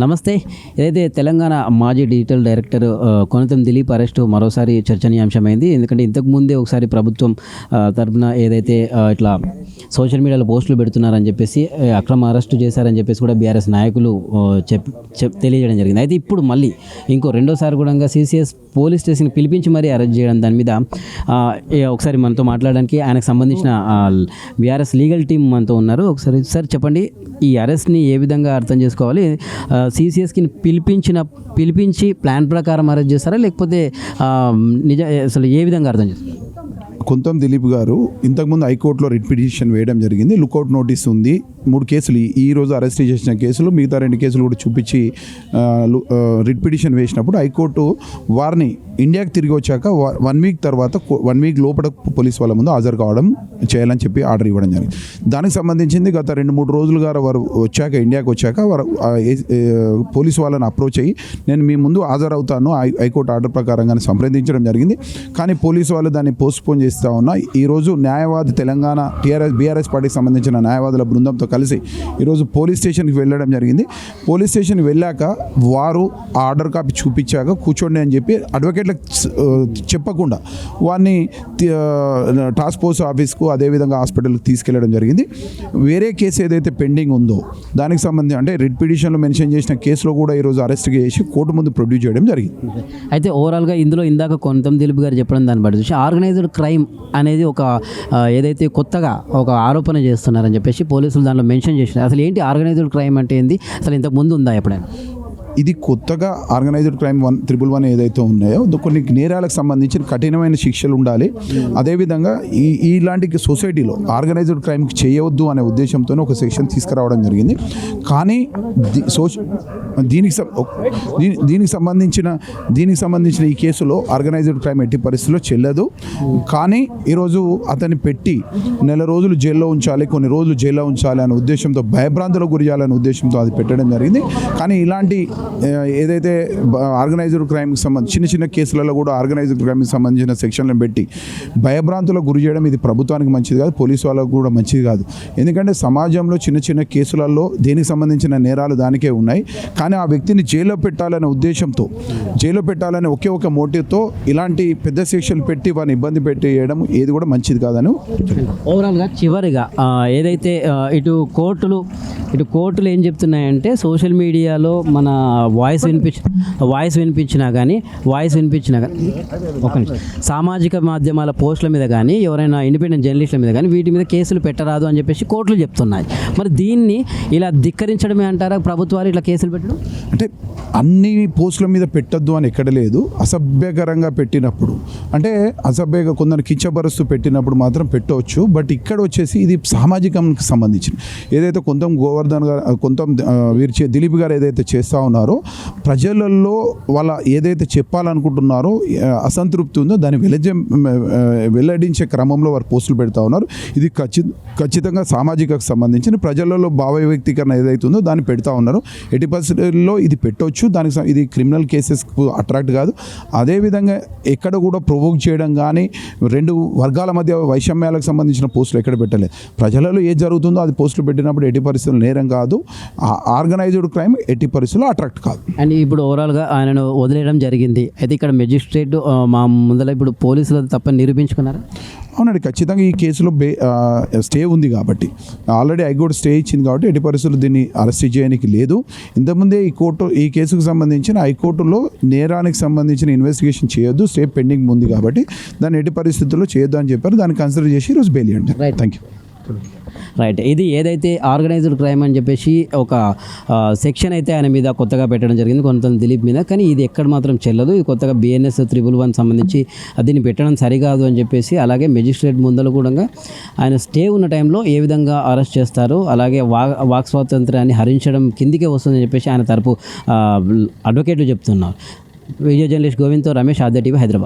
నమస్తే. ఏదైతే తెలంగాణ మాజీ digital director Konatham Dilip arrest మరోసారి చర్చనీయాంశమైంది. ఎందుకంటే ఇంతకుముందే ఒకసారి ప్రభుత్వం తరపున ఏదైతే ఇట్లా సోషల్ మీడియాలో పోస్టులు పెడుతున్నారని చెప్పేసి అక్రమ అరెస్టు చేశారని చెప్పేసి కూడా బీఆర్ఎస్ నాయకులు తెలియజేయడం జరిగింది. అయితే ఇప్పుడు మళ్ళీ ఇంకో రెండోసారి కూడా సిసిఎస్ పోలీస్ స్టేషన్కి పిలిపించి మరీ అరెస్ట్ చేయడం, దాని మీద ఒకసారి మనతో మాట్లాడడానికి ఆయనకు సంబంధించిన బీఆర్ఎస్ లీగల్ టీం మనతో ఉన్నారు. ఒకసారి సార్ చెప్పండి, ఈ అరెస్ట్ని ఏ విధంగా అర్థం చేసుకోవాలి? సిసిఎస్కి పిలిపించి ప్లాన్ ప్రకారం అరెస్ట్ చేస్తారా, లేకపోతే అసలు ఏ విధంగా అర్థం చేస్తారు? కొంతం దిలీప్ గారు ఇంతకుముందు హైకోర్టులో రిట్ పిటిషన్ వేయడం జరిగింది. లుకౌట్ నోటీస్ ఉంది. 3 కేసులు ఈరోజు అరెస్ట్ చేసిన కేసులు, మిగతా 2 కేసులు కూడా చూపించి రిట్ పిటిషన్ వేసినప్పుడు హైకోర్టు వారిని ఇండియాకి తిరిగి వచ్చాక 1 వీక్ తర్వాత 1 వీక్ లోపల పోలీస్ వాళ్ళ ముందు హాజరు కావడం చేయాలని చెప్పి ఆర్డర్ ఇవ్వడం జరిగింది. దానికి సంబంధించింది గత 2-3 రోజులుగా వారు వచ్చాక, ఇండియాకి వచ్చాక వారు పోలీసు వాళ్ళని అప్రోచ్ అయ్యి నేను మీ ముందు హాజరవుతాను హైకోర్టు ఆర్డర్ ప్రకారంగానే సంప్రదించడం జరిగింది. కానీ పోలీసు వాళ్ళు దాన్ని పోస్ట్పోన్ చేస్తూ ఉన్నా. ఈరోజు న్యాయవాది తెలంగాణ బీఆర్ఎస్ పార్టీకి సంబంధించిన న్యాయవాదుల బృందంతో కలిసి ఈరోజు పోలీస్ స్టేషన్కి వెళ్ళడం జరిగింది. పోలీస్ స్టేషన్కి వెళ్ళాక వారు ఆర్డర్ కాపీ చూపించాక కూర్చోండి అని చెప్పి అడ్వకేట్లకు చెప్పకుండా వారిని టాస్క్ ఫోర్స్ ఆఫీస్కు అదేవిధంగా హాస్పిటల్కి తీసుకెళ్లడం జరిగింది. వేరే కేసు ఏదైతే పెండింగ్ ఉందో దానికి సంబంధించి అంటే రిట్ పిటిషన్లో మెన్షన్ చేసిన కేసులో కూడా ఈరోజు అరెస్ట్ చేసి కోర్టు ముందు ప్రొడ్యూస్ చేయడం జరిగింది. అయితే ఓవరాల్గా ఇందులో ఇందాక కొంతం దిలీప్ గారు చెప్పడం దాన్ని బట్టి చూసి ఆర్గనైజ్డ్ క్రైమ్ అనేది ఒక ఏదైతే కొత్తగా ఒక ఆరోపణ చేస్తున్నారని చెప్పేసి పోలీసులు దాంట్లో మెన్షన్ చేసినారు. అసలు ఏంటి ఆర్గనైజ్డ్ క్రైమ్ అంటే ఏంది? అసలు ఇంతకు ముందు ఉందా ఎప్పుడైనా? ఇది కొత్తగా ఆర్గనైజ్డ్ క్రైమ్ 111 ఏదైతే ఉన్నాయో కొన్ని నేరాలకు సంబంధించిన కఠినమైన శిక్షలు ఉండాలి. అదేవిధంగా ఇలాంటి సొసైటీలో ఆర్గనైజ్డ్ క్రైమ్కి చేయవద్దు అనే ఉద్దేశంతో ఒక సెక్షన్ తీసుకురావడం జరిగింది. కానీ దీనికి సంబంధించిన ఈ కేసులో ఆర్గనైజ్డ్ క్రైమ్ ఎట్టి పరిస్థితుల్లో చెల్లదు. కానీ ఈరోజు అతన్ని పెట్టి నెల రోజులు జైల్లో ఉంచాలి, కొన్ని రోజులు జైల్లో ఉంచాలి అనే ఉద్దేశంతో, భయభ్రాంతులకు గురి చేయాలనే ఉద్దేశంతో అది పెట్టడం జరిగింది. కానీ ఇలాంటి ఏదైతే ఆర్గనైజ్డ్ క్రైమ్కి సంబంధించి చిన్న కేసులలో కూడా ఆర్గనైజ్డ్ క్రైమ్కి సంబంధించిన సెక్షన్లను పెట్టి భయభ్రాంతులకు గురి చేయడం ఇది ప్రభుత్వానికి మంచిది కాదు, పోలీసు వాళ్ళకు కూడా మంచిది కాదు. ఎందుకంటే సమాజంలో చిన్న కేసులలో దేనికి సంబంధించిన నేరాలు దానికే ఉన్నాయి. కానీ ఆ వ్యక్తిని జైల్లో పెట్టాలనే ఉద్దేశంతో, జైల్లో పెట్టాలనే ఒకే ఒక మోటివ్తో ఇలాంటి పెద్ద శిక్షలు పెట్టి వారిని ఇబ్బంది పెట్టేయడం ఏది కూడా మంచిది కాదని. ఓవరాల్గా చివరిగా ఏదైతే ఇటు కోర్టులు ఏం చెప్తున్నాయంటే సోషల్ మీడియాలో మన వాయిస్ వినిపించినా కానీ ఒక నిమిషం, సామాజిక మాధ్యమాల పోస్టుల మీద కానీ ఎవరైనా ఇండిపెండెంట్ జర్నలిస్టుల మీద కానీ వీటి మీద కేసులు పెట్టరాదు అని చెప్పేసి కోర్టులు చెప్తున్నాయి. మరి దీన్ని ఇలా ధిక్కరించడమే అంటారా ప్రభుత్వాలు ఇట్లా కేసులు పెట్టడం? అంటే అన్ని పోస్టుల మీద పెట్టద్దు అని ఎక్కడ లేదు. అసభ్యకరంగా పెట్టినప్పుడు, అంటే కొందరు కించపరుస్తూ పెట్టినప్పుడు మాత్రం పెట్టవచ్చు. బట్ ఇక్కడ వచ్చేసి ఇది సామాజికంకి సంబంధించింది. ఏదైతే గోవర్ధన్ గారు దిలీప్ గారు ఏదైతే చేస్తూ ఉన్నారో, ప్రజలలో వాళ్ళ ఏదైతే చెప్పాలనుకుంటున్నారో అసంతృప్తి ఉందో దాన్ని వెల్లడించే క్రమంలో వారు పోస్టులు పెడతా ఉన్నారు. ఇది ఖచ్చితంగా సామాజికకు సంబంధించిన ప్రజలలో భావ వ్యక్తీకరణ ఏదైతే ఉందో దాన్ని పెడతా ఉన్నారు. ఎట్టి పరిస్థితుల్లో ఇది పెట్టవచ్చు. ఇది క్రిమినల్ కేసెస్కు అట్రాక్ట్ కాదు. అదేవిధంగా ఎక్కడ కూడా ప్రొవోక్ చేయడం కానీ 2 వర్గాల మధ్య వైషమ్యాలకు సంబంధించిన పోస్టులు ఎక్కడ పెట్టలేదు. ప్రజలలో ఏది జరుగుతుందో అది పోస్టులు పెట్టినప్పుడు ఎట్టి పరిస్థితుల్లో నేరం కాదు. ఆర్గనైజ్డ్ క్రైమ్ ఎట్టి పరిస్థితుల్లో అట్రాక్ట్ కాదు. అండ్ ఇప్పుడు ఓవరాల్గా ఆయనను వదిలేయడం జరిగింది. అయితే ఇక్కడ మెజిస్ట్రేట్ మా ముందర ఇప్పుడు పోలీసులు తప్పని నిరూపించుకున్నారు. అవునండి, ఖచ్చితంగా ఈ కేసులో స్టే ఉంది కాబట్టి, ఆల్రెడీ హైకోర్టు స్టే ఇచ్చింది కాబట్టి ఎట్టి పరిస్థితులు దీన్ని అరెస్ట్ చేయడానికి లేదు. ఇంతకుముందే ఈ కేసుకు సంబంధించిన హైకోర్టులో నేరానికి సంబంధించిన ఇన్వెస్టిగేషన్ చేయొద్దు, స్టే పెండింగ్ ఉంది కాబట్టి దాన్ని ఎట్టి పరిస్థితుల్లో చేయొద్దు అని చెప్పారు. దాన్ని కన్సిడర్ చేసి ఈరోజు బెయిల్ ఇవ్వండి. Thank you. రైట్, ఇది ఏదైతే ఆర్గనైజ్డ్ క్రైమ్ అని చెప్పేసి ఒక సెక్షన్ అయితే ఆయన మీద కొత్తగా పెట్టడం జరిగింది కొంత దిలీప్ మీద. కానీ ఇది ఎక్కడ మాత్రం చెల్లదు. ఇది కొత్తగా BNS 111 సంబంధించి దీన్ని పెట్టడం సరికాదు అని చెప్పేసి, అలాగే మెజిస్ట్రేట్ ముందర కూడా ఆయన స్టే ఉన్న టైంలో ఏ విధంగా అరెస్ట్ చేస్తారు, అలాగే వాక్ స్వాతంత్ర్యాన్ని హరించడం కిందికే వస్తుందని చెప్పేసి ఆయన తరపు అడ్వకేట్లు చెప్తున్నారు. వీడియో జర్నలిస్ట్ గోవింద్తో రమేష్, ఆద్య టీవీ, హైదరాబాద్.